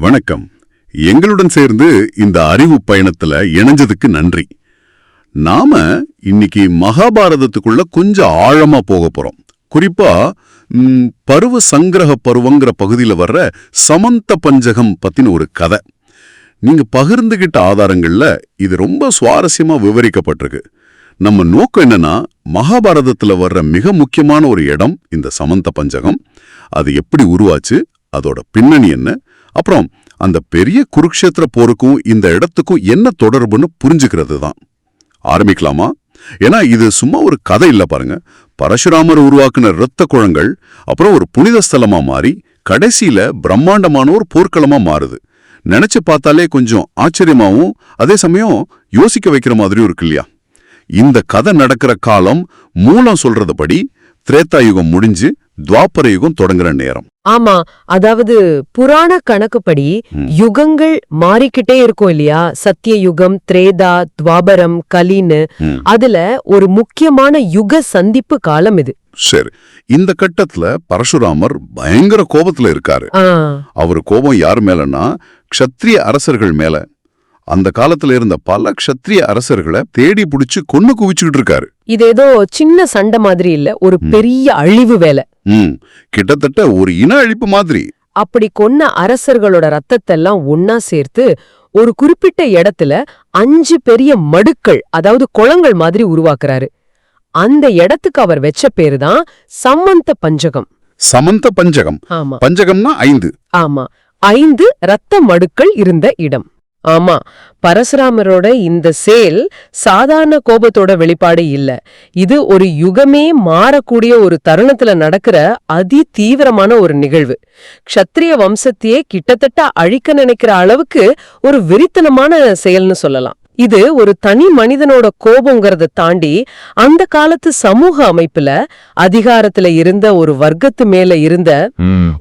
வணக்கம். எங்களுடன் சேர்ந்து இந்த அறிவு பயணத்துல இணைஞ்சதுக்கு நன்றி. நாம இன்னைக்கு மகாபாரதத்துக்குள்ள கொஞ்சம் ஆழமா போக போறோம். குறிப்பா பருவ சங்கிரக பருவங்கிற பகுதியில வர்ற சமந்த பஞ்சகம் பத்தின ஒரு கதை. நீங்க பகிர்ந்துகிட்ட ஆதாரங்கள்ல இது ரொம்ப சுவாரஸ்யமா விவரிக்கப்பட்டிருக்கு. நம்ம நோக்கம் என்னன்னா, மகாபாரதத்துல வர்ற மிக முக்கியமான ஒரு இடம் இந்த சமந்த பஞ்சகம். அது எப்படி உருவாச்சு, அதோட பின்னணி என்ன, அப்புறம் அந்த பெரிய குருக்ஷேத்திர போருக்கும் இந்த இடத்துக்கும் என்ன தொடர்புன்னு புரிஞ்சுக்கிறது தான். ஆரம்பிக்கலாமா? ஏன்னா இது சும்மா ஒரு கதை இல்ல பாருங்க. பரசுராமர் உருவாக்குன இரத்த குளங்கள் அப்புறம் ஒரு புனித ஸ்தலமா மாறி கடைசியில பிரம்மாண்டமான ஒரு போர்க்களமா மாறுது. நினைச்சு பார்த்தாலே கொஞ்சம் ஆச்சரியமாவும் அதே சமயம் யோசிக்க வைக்கிற மாதிரியும் இருக்கு இல்லையா? இந்த கதை நடக்கிற காலம் மூலம் சொல்றதுபடி திரேதா யுகம் முடிஞ்சு துவாபர யுகம் தொடங்குற நேரம். ஆமா, அதாவது புராண கணக்குப்படி யுகங்கள் மாறிக்கிட்டே இருக்கும் இல்லையா? சத்திய யுகம், திரேதா, துவாபரம், கலின்னு. அதுல ஒரு முக்கியமான யுக சந்திப்பு காலம் இது. சரி, இந்த கட்டத்துல பரசுராமர் பயங்கர கோபத்துல இருக்காரு. அவர் கோபம் யார் மேலன்னா, க்ஷத்ரிய அரசர்கள் மேல. அந்த காலத்துல இருந்த பல க்ஷத்ரிய அரசர்களை தேடி புடிச்சு கொன்னு குவிச்சுக்கிட்டு இருக்காரு. இது ஏதோ சின்ன சண்டை மாதிரி இல்ல, ஒரு பெரிய அழிவு வேலை. கிட்டத்தட்ட ஒரு இன அழிப்பு மாதிரி. அப்படி கொன்ன அரசர்களோட ரத்தத்தெல்லாம் ஒன்னா சேர்த்து ஒரு குறிப்பிட்ட இடத்துல 5 பெரிய மடுக்கள், அதாவது குளங்கள் மாதிரி உருவாக்குறாரு. அந்த இடத்துக்கு அவர் வெச்ச பேருதான் சமந்த பஞ்சகம். சமந்த பஞ்சகம். ஆமா, பஞ்சகம்னா 5. ஆமா, 5 ரத்த மடுக்கள் இருந்த இடம். ஆமா, பரசுராமரோட இந்த செயல் சாதாரண கோபத்தோட வெளிப்பாடு இல்ல. இது ஒரு யுகமே மாறக்கூடிய ஒரு தருணத்துல நடக்கிற அதி தீவிரமான ஒரு நிகழ்வு. க்ஷத்ரிய வம்சத்தையே கிட்டத்தட்ட அழிக்க நினைக்கிற அளவுக்கு ஒரு வெறித்தனமான செயல்னு சொல்லலாம். இது ஒரு தனி மனிதனோட கோபங்கிறத தாண்டி அந்த காலத்து சமூக அமைப்புல அதிகாரத்துல இருந்த ஒரு வர்க்கத்து மேல இருந்த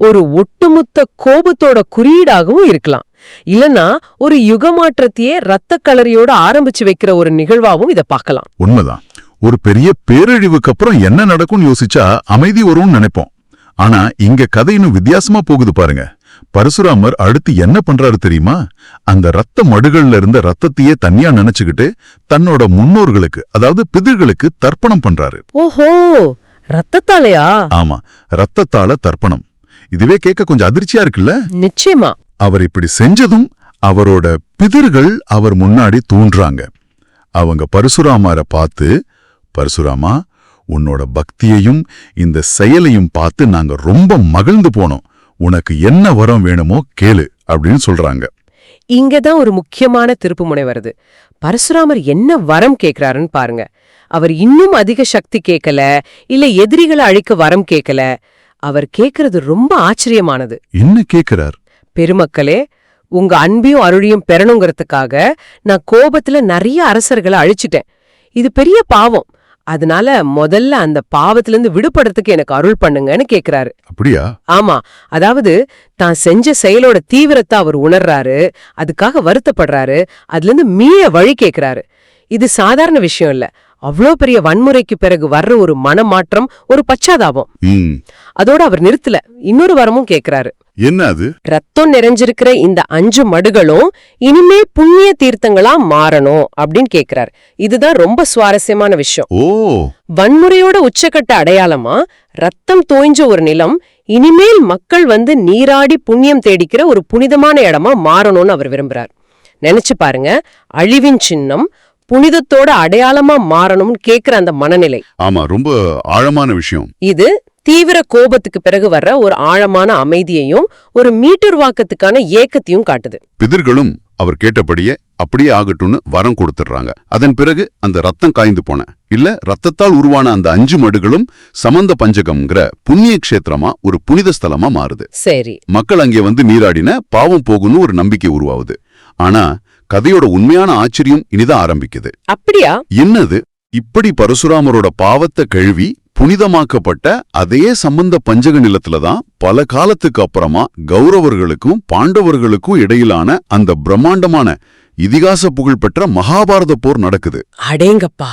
ஒரு ஒட்டுமொத்த கோபத்தோட குறியீடாகவும் இருக்கலாம். இல்லனா ஒரு யுகமாற்றத்தையே ரத்த கலரியோட ஆரம்பிச்சு வைக்கிற ஒரு நிகழ்வாவும் இத பார்க்கலாம். உண்மைதான். ஒரு பெரிய பேரழிவுக்கு அப்புறம் என்ன நடக்கும்னு யோசிச்சா அமைதி வரும்னு நினைப்போம். ஆனா இங்க கதை இன்னும் வித்தியாசமா போகுது பாருங்க. பரசுராமர் அடுத்து என்ன பண்றாரு தெரியுமா? அந்த ரத்த மடுகள்ல இருந்த ரத்தத்தையே தனியா நினைச்சுக்கிட்டு தன்னோட முன்னோர்களுக்கு, அதாவது பிதர்களுக்கு தர்ப்பணம் பண்றாரு. ஓஹோ, ரத்தத்தாலையா? ஆமா, ரத்தத்தால தர்ப்பணம். இதுவே கேட்க கொஞ்சம் அதிர்ச்சியா இருக்குல்ல? நிச்சயமா. அவர் இப்படி செஞ்சதும் அவரோட பிதர்கள் அவர் முன்னாடி தூண்டுறாங்க. அவங்க பரசுராமரை பார்த்து, பரசுராமா, உன்னோட பக்தியையும் இந்த செயலையும் பார்த்து நாங்க ரொம்ப மகிழ்ந்து போனோம். உனக்கு என்ன வரம் வேணுமோ கேளு அப்படின்னு சொல்றாங்க. இங்கதான் ஒரு முக்கியமான திருப்பு முனை வருது. பரசுராமர் என்ன வரம் கேக்குறாருன்னு பாருங்க. அவர் இன்னும் அதிக சக்தி கேட்கல, இல்ல எதிரிகளை அழிக்க வரம் கேட்கல. அவர் கேக்குறது ரொம்ப ஆச்சரியமானது. என்ன கேக்குறார்? பெருமக்களே, உங்க அன்பையும் அருளையும் பெறணுங்கிறதுக்காக நான் கோபத்துல நிறைய அரசர்களை அழிச்சிட்டேன். இது பெரிய பாவம். அதனால முதல்ல அந்த பாவத்திலிருந்து விடுபடுறதுக்கு எனக்கு அருள் பண்ணுங்கன்னு கேக்குறாரு. அப்படியா? ஆமா, அதாவது தான் செஞ்ச செயலோட தீவிரத்தை அவர் உணர்றாரு, அதுக்காக வருத்தப்படுறாரு, அதுல இருந்து மீள வழி கேக்குறாரு. இது சாதாரண விஷயம் இல்ல. அவ்வளோ பெரிய வன்முறைக்கு பிறகு வர்ற ஒரு மனமாற்றம், ஒரு பச்சாதாபம். அதோட அவர் நிறுத்தல, இன்னொரு வரமும் கேக்குறாரு. என்ன அது? ரத்தம் நிறைஞ்சிருக்கிற இந்த 5 மடுகளும் இனிமே புண்ணிய தீர்த்தங்களா மாறணும் அப்படின்னு கேக்குறாரு. இதுதான் ரொம்ப சுவாரஸ்யமான விஷயம். வன்முறையோட உச்சக்கட்ட அடையாளமா ரத்தம் தோய்ஞ்ச ஒரு நிலம் இனிமேல் மக்கள் வந்து நீராடி புண்ணியம் தேடிக்கிற ஒரு புனிதமான இடமா மாறணும்னு அவர் விரும்புறார். நினைச்சு பாருங்க, அழிவின் சின்னம் புனிதத்தோட அடையாளமா மாறணும்னு கேக்குற அந்த மனநிலை. ஆமா, ரொம்ப ஆழமான விஷயம். இது தீவிர கோபத்துக்கு பிறகு வர்ற ஒரு ஆழமான அமைதியையும் ஒரு மீட்டுருவாக்கத்துக்கான ஏக்கத்தையும் காட்டுது. பிதர்களும் அவர் கேட்டபடியே அப்படியே ஆகட்டும்னு வரம் கொடுத்துடுறாங்க. அதன் பிறகு அந்த ரத்தம் காய்ந்து போன ரத்தத்தால் உருவான அந்த 5 மடுகளும் சமந்த பஞ்சகம்ங்கிற புண்ணிய கஷேத்திரமா, ஒரு புனித ஸ்தலமா மாறுது. சரி, மக்கள் அங்கே வந்து நீராடின பாவம் போகும்னு ஒரு நம்பிக்கை உருவாகுது. ஆனா கதையோட உண்மையான ஆச்சரியம் இனிதான் ஆரம்பிக்குது. அப்படியா? என்னது? இப்படி பரசுராமரோட பாவத்தை கழுவி புனிதமாக்கப்பட்ட அதே சம்பந்த பஞ்சக நிலத்துலதான் பல காலத்துக்கு அப்புறமா கௌரவர்களுக்கும் பாண்டவர்களுக்கும் இடையிலான அந்த பிரம்மாண்டமான இதிகாச புகழ்பெற்ற மகாபாரத போர் நடக்குது. அடேங்கப்பா,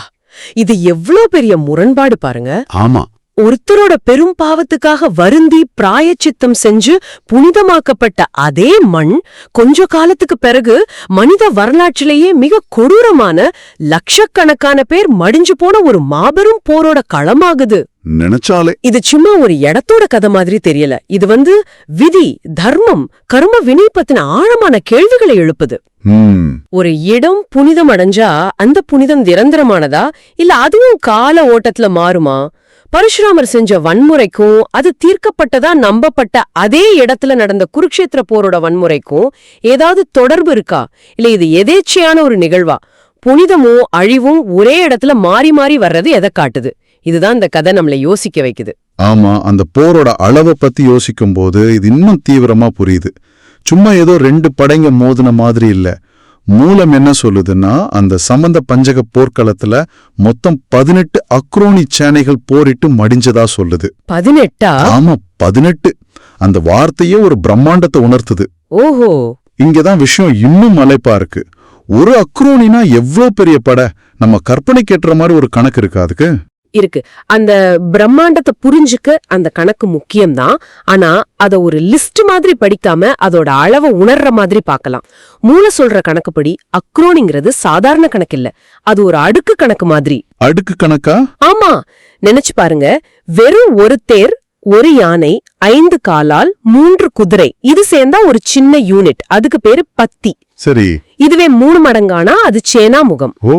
இது எவ்வளவு பெரிய முரண்பாடு பாருங்க. ஆமா, ஒருத்தரோட பெரும் பாவத்துக்காக வருந்தி பிராயச்சித்தம் செஞ்சு புனிதமாக்கப்பட்ட அதே மண் கொஞ்ச காலத்துக்கு பிறகு மனித வரலாற்றிலேயே மிக கொடூரமான லட்சக்கணக்கான பேர் மடிஞ்சு போன ஒரு மாபெரும் போரோட களமாகுது. நினைச்சாலே இது சும்மா ஒரு இடத்தோட கதை மாதிரி தெரியல. இது விதி, தர்மம், கர்ம வினை பத்தின ஆழமான கேள்விகளை எழுப்புது. ஒரு இடம் புனிதம் அடைஞ்சா அந்த புனிதம் நிரந்தரமானதா இல்ல அதுவும் கால ஓட்டத்துல மாறுமா? பரசுராமர் செஞ்ச வன்முறைக்கும் அது தீர்க்கப்பட்டதா நம்பப்பட்ட அதே இடத்துல நடந்த குருக்ஷேத்திர போரோட வன்முறைக்கும் ஏதாவது தொடர்பு இருக்கா? இல்ல இது எதேச்சையான ஒரு நிகழ்வா? புனிதமும் அழிவும் ஒரே இடத்துல மாறி மாறி வர்றது எதை காட்டுது? இதுதான் இந்த கதை நம்மளை யோசிக்க வைக்குது. ஆமா, அந்த போரோட அளவை பத்தி யோசிக்கும் போது இது இன்னும் தீவிரமா புரியுது. சும்மா ஏதோ 2 படைங்க மோதின மாதிரி இல்ல. மூலம் என்ன சொல்லுதுன்னா, அந்த சம்பந்த பஞ்சக போர்க்களத்துல மொத்தம் 18 அக்ரோனி சேனைகள் போரிட்டு மடிஞ்சதா சொல்லுது. 18? ஆமா, 18. அந்த வார்த்தையே ஒரு பிரம்மாண்டத்தை உணர்த்துது. ஓஹோ, இங்கதான் விஷயம் இன்னும் மலைப்பா இருக்கு. ஒரு அக்ரோனினா எவ்வளவு பெரிய படை? நம்ம கற்பனைக்கு ஏற்ற மாதிரி ஒரு கணக்கு இருக்கா அதுக்கு? இருக்கு. அந்த பிரம்மாண்டத்தை புரிஞ்சுக்க அந்த கணக்கு முக்கியம்தான். ஆனா அத ஒரு லிஸ்ட் மாதிரி படிக்காம அதோட அளவை உணர்ற மாதிரி பார்க்கலாம். மூல சொல்ற கணக்குப்படி அக்ரோனிங்கிறது சாதாரண கணக்கு இல்ல, அது ஒரு அடுக்கு கணக்கு மாதிரி. அடுக்கு கணக்கா? ஆமா, நினைச்சு பாருங்க. வெறும் ஒரு தேர், ஒரு யானை, 5 காலால், 3 குதிரை, இது சேர்ந்தா ஒரு சின்ன யூனிட். அதுக்கு பேரு பத்தி. சரி. இதுவே 3 மடங்கானா அது சேனா முகம். ஓ,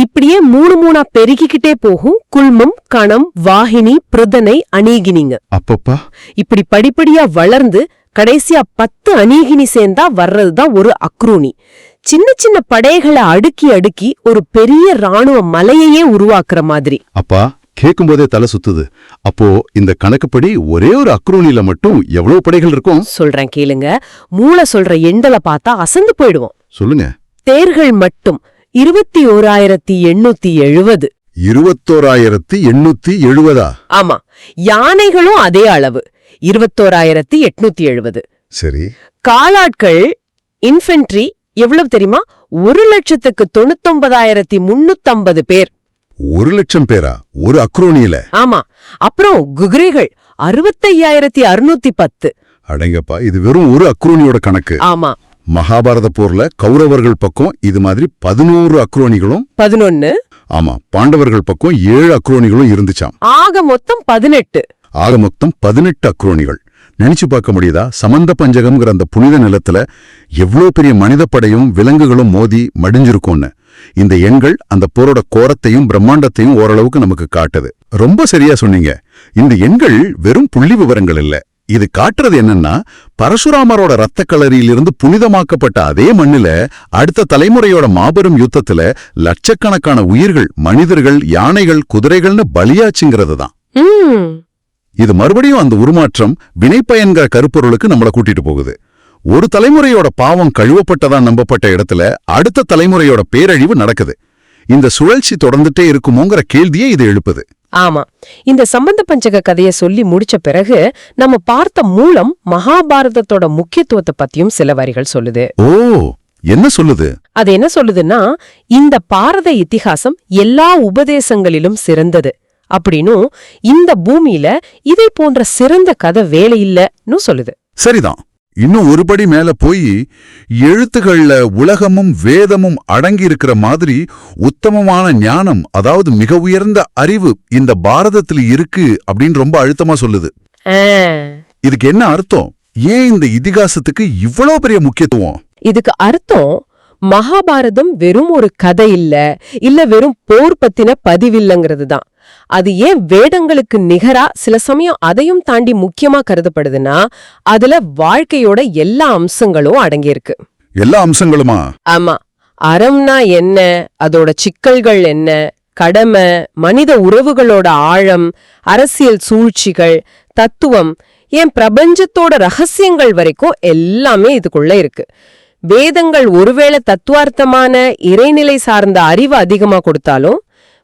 இப்படியே 3 பெருகிக்கிட்டே போகும். குல்மம், கணம், வாகினி, பிரதனை, அநீகினிங்க. அப்பப்பா. இப்படி படிப்படியா வளர்ந்து கடைசியா 10 அநீகினி சேர்ந்தா வர்றதுதான் ஒரு அக்ரோனி. சின்ன சின்ன படைகளை அடுக்கி அடுக்கி ஒரு பெரிய ராணுவ மலையையே உருவாக்குற மாதிரி. அப்பா, கேட்கும்போதே தலை சுத்துது. அப்போ இந்த கணக்குப்படி ஒரே ஒரு அக்ரோனில மட்டும் எவ்வளவு படைகள் இருக்கும்? சொல்றேன் கேளுங்க. மூளை சொல்ற எண்டலை பார்த்தா அசந்து போயிடுவோம். சொல்லுங்க. தேர்கள் மட்டும் 21,870. 21,870? ஆமா, யானைகளும் அதே அளவு, 21,870. சரி. காலாட்கள், இன்ஃபென்ட்ரி எவ்வளவு தெரியுமா? 1,99,350 பேர். 1,00,000 பேரா ஒரு அக்ரோனியில? ஆமா. அப்புறம் குதிரைகள் 65,610. அடங்கப்பா, இது வெறும் ஒரு அக்ரோனியோட கணக்கு. ஆமா. மகாபாரத போர்ல கௌரவர்கள் பக்கம் இது மாதிரி 11 அக்ரோனிகளும் 11. ஆமா, பாண்டவர்கள் பக்கம் 7 அக்ரோனிகளும் இருந்துச்சாம். ஆக மொத்தம் 18. ஆக மொத்தம் 18 அக்ரோனிகள். நினைச்சு பார்க்க முடியுதா? சமந்த பஞ்சகம்ங்கிற அந்த புனித நிலத்துல எவ்வளவு பெரிய மனித படையும் விலங்குகளும் மோதி மடிஞ்சிருக்கும்னு. இந்த எண்கள் அந்த போரோட கோரத்தையும் பிரம்மாண்டத்தையும் ஓரளவுக்கு நமக்கு காட்டுது. ரொம்ப சரியா சொன்னீங்க. இந்த எண்கள் வெறும் புள்ளி விவரங்கள் இல்ல. இது காட்டுறது என்னன்னா, பரசுராமரோட ரத்த களரியிலிருந்து புனிதமாக்கப்பட்ட அதே மண்ணில அடுத்த தலைமுறையோட மாபெரும் யுத்தத்துல லட்சக்கணக்கான உயிர்கள், மனிதர்கள், யானைகள், குதிரைகள்னு பலியாச்சுங்கிறது தான். இது மறுபடியும் அந்த உருமாற்றம் வினைப்பயன்கிற கருப்பொருளுக்கு நம்மள கூட்டிட்டு போகுது. ஒரு தலைமுறையோட பாவம் கழுவப்பட்டதா நம்பப்பட்ட இடத்துல அடுத்த தலைமுறையோட பேரழிவு நடக்குது. இந்த சுழற்சி தொடர்ந்துட்டே இருக்குமோங்கிற கேள்வியே இது எழுப்புது. ஆமா. இந்த சம்பந்த பஞ்சக கதையை சொல்லி முடிச்ச பிறகு நம்ம பார்த்த மூலம் மகாபாரதத்தோட முக்கியத்துவத்தை பத்தியும் சில வரிகள் சொல்லுது. ஓ, என்ன சொல்லுது? அது என்ன சொல்லுதுன்னா, இந்த பாரத இதிகாசம் எல்லா உபதேசங்களிலும் சிறந்தது அப்படின்னும், இந்த பூமியில இதை போன்ற சிறந்த கதை வேலை இல்லன்னு சொல்லுது. சரிதான். இன்னும் ஒருபடி மேல போய் எழுத்துக்கள்ல உலகமும் வேதமும் அடங்கி இருக்கிற மாதிரி உத்தமமான ஞானம், அதாவது மிக உயர்ந்த அறிவு இந்த பாரதத்துல இருக்கு அப்படின்னு ரொம்ப அழுத்தமா சொல்லுது. இதுக்கு என்ன அர்த்தம்? ஏன் இந்த இதிகாசத்துக்கு இவ்வளவு பெரிய முக்கியத்துவம்? இதுக்கு அர்த்தம், மகாபாரதம் வெறும் ஒரு கதை இல்ல வெறும் போர் பத்தின பதிவில்லைங்கிறது தான். அது ஏன் வேதங்களுக்கு நிகரா சில சமயம் அதையும் தாண்டி முக்கியமா கருதப்படுதுன்னா, அதுல வாழ்க்கையோட எல்லா அம்சங்களும் அடங்கியிருக்கு. எல்லா அம்சங்களுமா? ஆமா. அறம்னா என்ன, அதோட சிக்கல்கள் என்ன, கடமை, மனித உறவுகளோட ஆழம், அரசியல் சூழ்ச்சிகள், தத்துவம், ஏன் பிரபஞ்சத்தோட ரகசியங்கள் வரைக்கும் எல்லாமே இதுக்குள்ள இருக்கு. வேதங்கள் ஒருவேளை தத்துவார்த்தமான இறைநிலை சார்ந்த அறிவு அதிகமா கொடுத்தாலும்,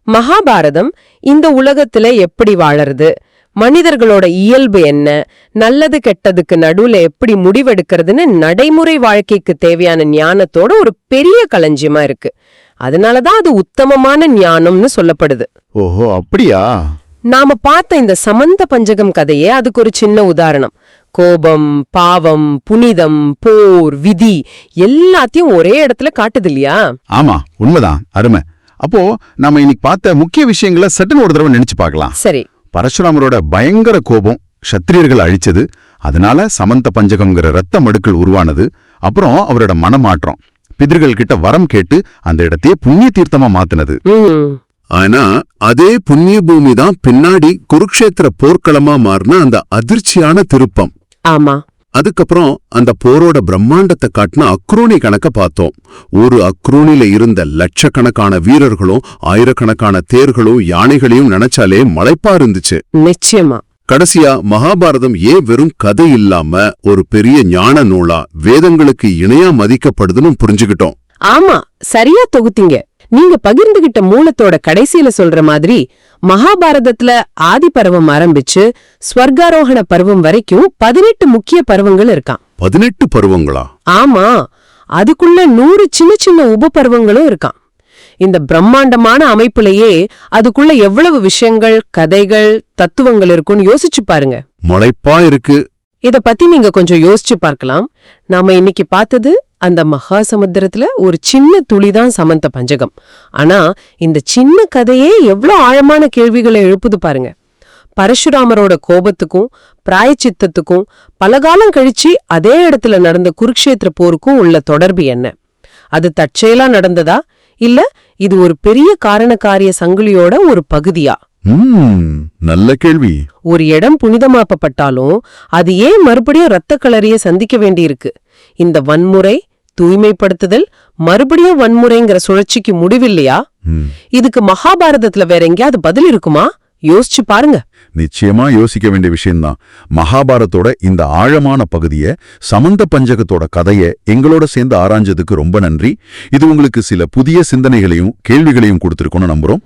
மகாபாரதம் இந்த உலகத்துல எப்படி வாழறது, மனிதர்களோட இயல்பு என்ன, நல்லது கெட்டதுக்கு நடுவுல எப்படி முடிவெடுக்கிறதுன்னு நடைமுறை வாழ்க்கைக்கு தேவையான ஞானத்தோட ஒரு பெரிய களஞ்சியமா இருக்கு. அதனாலதான் அது உத்தமமான ஞானம்னு சொல்லப்படுது. ஓஹோ, அப்படியா? நாம பார்த்த இந்த சமந்த பஞ்சகம் கதையே அதுக்கு ஒரு சின்ன உதாரணம். கோபம், பாவம், புனிதம், போர், விதி எல்லாத்தையும் ஒரே இடத்துல காட்டுது இல்லையா? ஆமா, உண்மைதான். அருமை. அப்போ நாம இன்னைக்கு பார்த்த முக்கிய விஷயங்களை சட்டுன்னு ஒரு தடவை நினைச்சு பார்க்கலாம். சரி. பரசுராமரோட பயங்கர கோபம் சத்திரியர்கள் அழிச்சது, அதனால சமந்த பஞ்சகம்ங்கிற ரத்த மடுக்கள் உருவானது. அப்புறம் அவரோட மனமாற்றம், பிதர்கள் கிட்ட வரம் கேட்டு அந்த இடத்தையே புண்ணிய தீர்த்தமா மாத்தினது. ஆனா அதே புண்ணிய பூமி தான் பின்னாடி குருக்ஷேத்திர போர்க்களமா மாறின அந்த அதிர்ச்சியான திருப்பம். ஆமா. அதுக்கப்புறம் அந்த போரோட பிரம்மாண்டத்தை காட்டின அக்ரோனி கணக்க பார்த்தோம். ஒரு அக்ரோனில இருந்த லட்சக்கணக்கான வீரர்களும் ஆயிரக்கணக்கான தேர்களும் யானைகளையும் நினைச்சாலே மலைப்பா இருந்துச்சு. நிச்சயமா. கடைசியா மகாபாரதம் ஏன் வெறும் கதை இல்லாம ஒரு பெரிய ஞான நூலா வேதங்களுக்கு இணையா மதிக்கப்படுதுன்னு புரிஞ்சுக்கிட்டோம். ஆமா, சரியா தொகுத்தீங்க. நீங்க பகிர்ந்துகிட்ட மூலத்தோட கடைசியில சொல்ற மாதிரி மகாபாரதத்துல ஆதி பருவம் ஆரம்பிச்சு ஸ்வர்காரோகண பருவம் வரைக்கும் 18 முக்கிய பருவங்கள் இருக்காம். 18 பருவங்களா? ஆமா, அதுக்குள்ள 100 சின்ன சின்ன உப பருவங்களும் இருக்காம். இந்த பிரம்மாண்டமான அமைப்புலயே அதுக்குள்ள எவ்வளவு விஷயங்கள், கதைகள், தத்துவங்கள் இருக்குன்னு யோசிச்சு பாருங்க. மலைப்பா இருக்கு. இத பத்தி நீங்க கொஞ்சம் யோசிச்சு பார்க்கலாம். நாம இன்னைக்கு பார்த்தது அந்த மகா சமுத்திரத்துல ஒரு சின்ன துளிதான் சமந்த பஞ்சகம். ஆனா இந்த சின்ன கதையே எவ்வளவு ஆழமான கேள்விகளை எழுப்புது பாருங்க. பரசுராமரோட கோபத்துக்கும் பிராயச்சித்தத்துக்கும் பலகாலம் கழிச்சு அதே இடத்துல நடந்த குருக்ஷேத்திர போருக்கும் உள்ள தொடர்பு என்ன? அது தற்செயலா நடந்ததா, இல்ல இது ஒரு பெரிய காரணக்காரிய சங்கிலியோட ஒரு பகுதியா? நல்ல கேள்வி. ஒரு இடம் புனிதமாக்கப்பட்டாலும் அது ஏன் மறுபடியும் இரத்த களறிய சந்திக்க வேண்டியிருக்கு? இந்த வன்முறை, தூய்மைப்படுத்துதல், மறுபடியும் வன்முறைங்கிற சுழற்சிக்கு முடிவில்லையா? இதுக்கு மகாபாரதத்துல வேற எங்கேயாவது பதில் இருக்குமா? யோசிச்சு பாருங்க. நிச்சயமா யோசிக்க வேண்டிய விஷயம்தான். மகாபாரத்தோட இந்த ஆழமான பகுதியை, சமந்த பஞ்சகத்தோட கதையை எங்களோட சேர்ந்து ஆராய்ஞ்சதுக்கு ரொம்ப நன்றி. இது உங்களுக்கு சில புதிய சிந்தனைகளையும் கேள்விகளையும் கொடுத்திருக்கோன்னு நம்புறோம்.